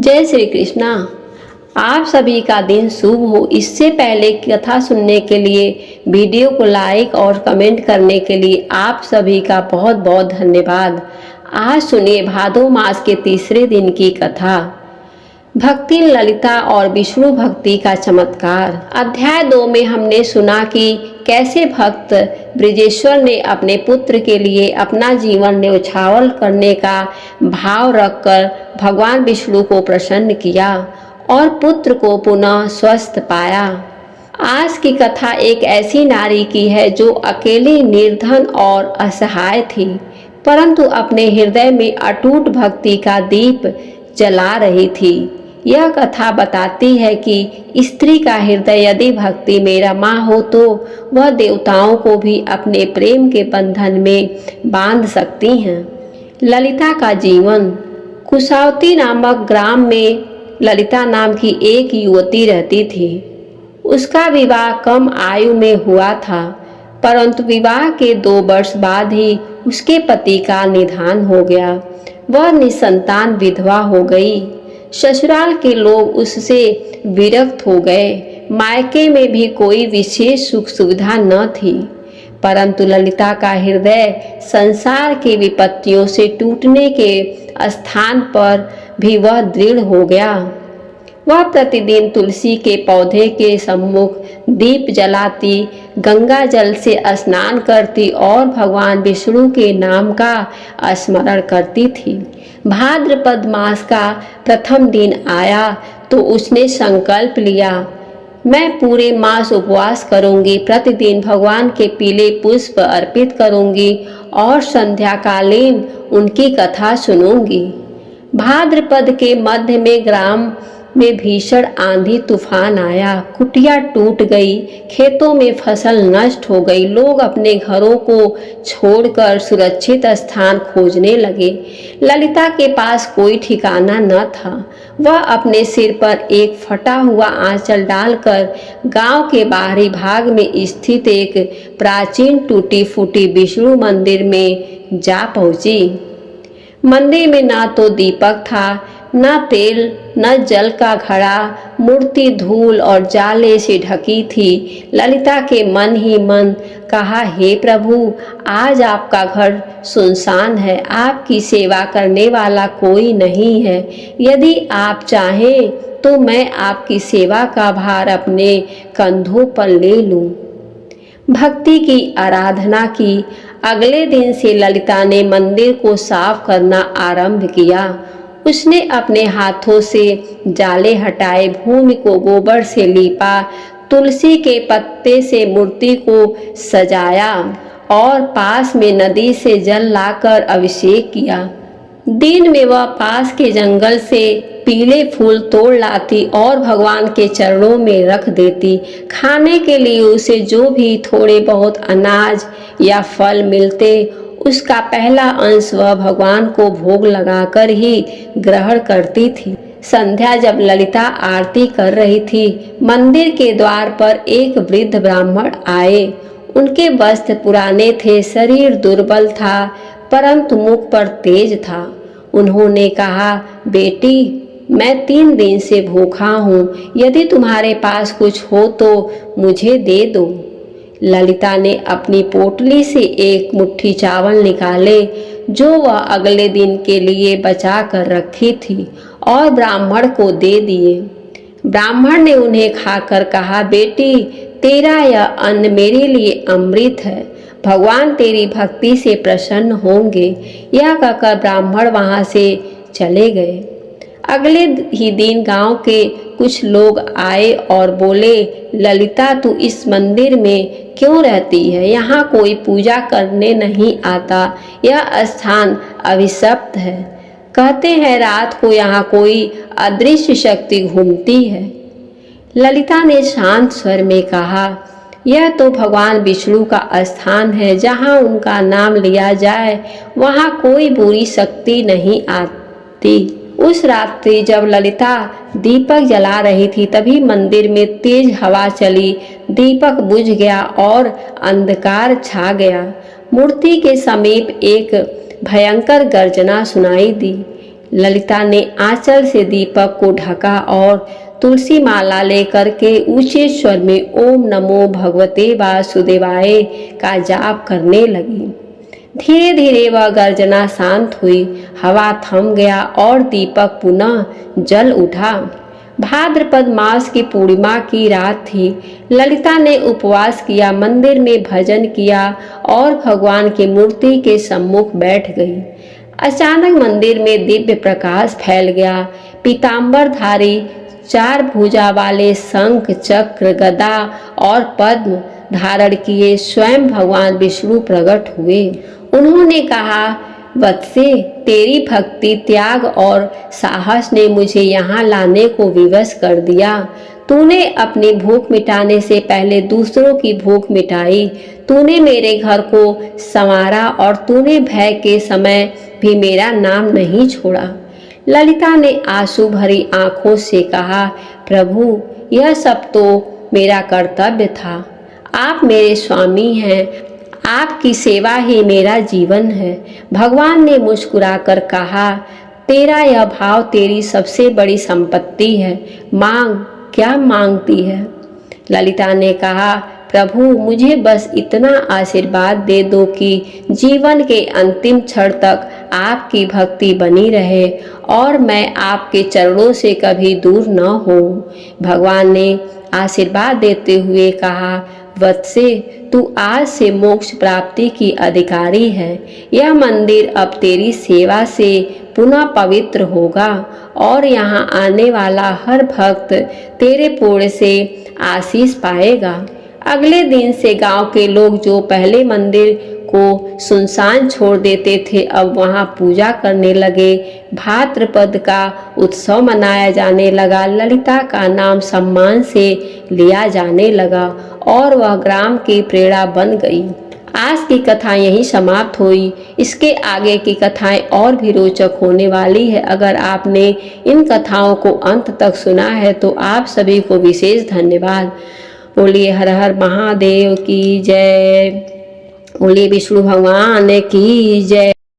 जय श्री कृष्णा। आप सभी का दिन शुभ हो। इससे पहले कथा सुनने के लिए वीडियो को लाइक और कमेंट करने के लिए आप सभी का बहुत बहुत धन्यवाद। आज सुनिए भादो मास के तीसरे दिन की कथा, भक्ति ललिता और विष्णु भक्ति का चमत्कार। अध्याय 2 में हमने सुना कि कैसे भक्त ब्रिजेश्वर ने अपने पुत्र के लिए अपना जीवन न्यौछावर करने का भाव रखकर भगवान विष्णु को प्रसन्न किया और पुत्र को पुनः स्वस्थ पाया। आज की कथा एक ऐसी नारी की है जो अकेली, निर्धन और असहाय थी, परंतु अपने हृदय में अटूट भक्ति का दीप जला रही थी। यह कथा बताती है कि स्त्री का हृदय यदि भक्ति में रमा हो तो वह देवताओं को भी अपने प्रेम के बंधन में बांध सकती हैं। ललिता का जीवन। कुशावती नामक ग्राम में ललिता नाम की एक युवती रहती थी। उसका विवाह कम आयु में हुआ था, परंतु विवाह के 2 वर्ष बाद ही उसके पति का निधन हो गया। वह निसंतान विधवा हो गई। ससुराल के लोग उससे विरक्त हो गए। मायके में भी कोई विशेष सुख सुविधा न थी, परंतु ललिता का हृदय संसार की विपत्तियों से टूटने के स्थान पर भी वह दृढ़ हो गया। वह प्रतिदिन तुलसी के पौधे के सम्मुख दीप जलाती, गंगा जल से स्नान करती और भगवान विष्णु के नाम का स्मरण करती थी। भाद्रपद मास का प्रथम दिन आया तो उसने संकल्प लिया, मैं पूरे मास उपवास करूंगी, प्रतिदिन भगवान के पीले पुष्प अर्पित करूंगी और संध्याकालीन उनकी कथा सुनूंगी। भाद्रपद के मध्य में ग्राम में भीषण आंधी तूफान आया। कुटिया टूट गई, खेतों में फसल नष्ट हो गई। लोग अपने घरों को छोड़कर सुरक्षित स्थान खोजने लगे। ललिता के पास कोई ठिकाना न था। वह अपने सिर पर एक फटा हुआ आंचल डालकर गांव के बाहरी भाग में स्थित एक प्राचीन टूटी फूटी विष्णु मंदिर में जा पहुंची। मंदिर में ना तो दीपक था, न तेल, न जल का घड़ा। मूर्ति धूल और जाले से ढकी थी। ललिता के मन ही मन कहा, हे प्रभु, आज आपका घर सुनसान है, आपकी सेवा करने वाला कोई नहीं है। यदि आप चाहें तो मैं आपकी सेवा का भार अपने कंधों पर ले लूं। भक्ति की आराधना की। अगले दिन से ललिता ने मंदिर को साफ करना आरंभ किया। उसने अपने हाथों से जाले हटाए, भूमि को गोबर से लीपा, तुलसी के पत्ते से मूर्ति को सजाया और पास में नदी से जल लाकर अभिषेक किया। दिन में वह पास के जंगल से पीले फूल तोड़ लाती और भगवान के चरणों में रख देती। खाने के लिए उसे जो भी थोड़े बहुत अनाज या फल मिलते, उसका पहला अंश वह भगवान को भोग लगाकर ही ग्रहण करती थी। संध्या जब ललिता आरती कर रही थी, मंदिर के द्वार पर एक वृद्ध ब्राह्मण आए। उनके वस्त्र पुराने थे, शरीर दुर्बल था, परंतु मुख पर तेज था। उन्होंने कहा, बेटी, मैं 3 दिन से भूखा हूँ, यदि तुम्हारे पास कुछ हो तो मुझे दे दो। ललिता ने अपनी पोटली से एक मुट्ठी चावल निकाले जो वह अगले दिन के लिए बचा कर रखी थी और ब्राह्मण को दे दिए। ब्राह्मण ने उन्हें खाकर कहा, बेटी, तेरा यह अन्न मेरे लिए अमृत है, भगवान तेरी भक्ति से प्रसन्न होंगे। यह कहकर ब्राह्मण वहां से चले गए। अगले ही दिन गांव के कुछ लोग आए और बोले, ललिता, तू इस मंदिर में क्यों रहती है? यहाँ कोई पूजा करने नहीं आता, यह स्थान अभिशप्त है। कहते हैं रात को यहाँ कोई अदृश्य शक्ति घूमती है। ललिता ने शांत स्वर में कहा, यह तो भगवान विष्णु का स्थान है, जहाँ उनका नाम लिया जाए वहाँ कोई बुरी शक्ति नहीं आती। उस रात्रि जब ललिता दीपक जला रही थी, तभी मंदिर में तेज हवा चली, दीपक बुझ गया और अंधकार छा गया। मूर्ति के समीप एक भयंकर गर्जना सुनाई दी। ललिता ने आंचल से दीपक को ढका और तुलसी माला लेकर के ऊंचे स्वर में ओम नमो भगवते वासुदेवाय का जाप करने लगी। धीरे धीरे वह गर्जना शांत हुई, हवा थम गया और दीपक पुनः जल उठा। भाद्रपद मास की पूर्णिमा की रात थी। ललिता ने उपवास किया, मंदिर में भजन किया और भगवान की मूर्ति के सम्मुख बैठ गई। अचानक मंदिर में दिव्य प्रकाश फैल गया। पीतांबरधारी 4 भुजा वाले शंख, चक्र, गदा और पद्म धारण किए स्वयं भगवान विष्णु प्रकट हुए। उन्होंने कहा, वत्से, तेरी भक्ति, त्याग और साहस ने मुझे यहाँ लाने को विवश कर दिया। तूने अपनी भूख मिटाने से पहले दूसरों की भूख मिटाई। तूने मेरे घर को संवारा और तूने भय के समय भी मेरा नाम नहीं छोड़ा। ललिता ने आंसू भरी आंखों से कहा, प्रभु, यह सब तो मेरा कर्तव्य था। आप मेरे स्वामी हैं, आपकी सेवा ही मेरा जीवन है। भगवान ने मुस्कुराकर कहा, तेरा यह भाव तेरी सबसे बड़ी संपत्ति है। मांग, क्या मांगती है? ललिता ने कहा, प्रभु, मुझे बस इतना आशीर्वाद दे दो कि जीवन के अंतिम क्षण तक आपकी भक्ति बनी रहे और मैं आपके चरणों से कभी दूर न हो। भगवान ने आशीर्वाद देते हुए कहा, वत्से, तू आज से मोक्ष प्राप्ति की अधिकारी है। यह मंदिर अब तेरी सेवा से पुनः पवित्र होगा और यहाँ आने वाला हर भक्त तेरे पुण्य से आशीष पाएगा। अगले दिन से गांव के लोग जो पहले मंदिर को सुनसान छोड़ देते थे, अब वहां पूजा करने लगे। भाद्रपद का उत्सव मनाया जाने लगा। ललिता का नाम सम्मान से लिया जाने लगा और वह ग्राम की प्रेरणा बन गई। आज की कथा यहीं समाप्त हुई। इसके आगे की कथाएं और भी रोचक होने वाली है। अगर आपने इन कथाओं को अंत तक सुना है तो आप सभी को विशेष धन्यवाद। बोलिए हर हर महादेव की जय। बोलिए विष्णु भगवान की जय।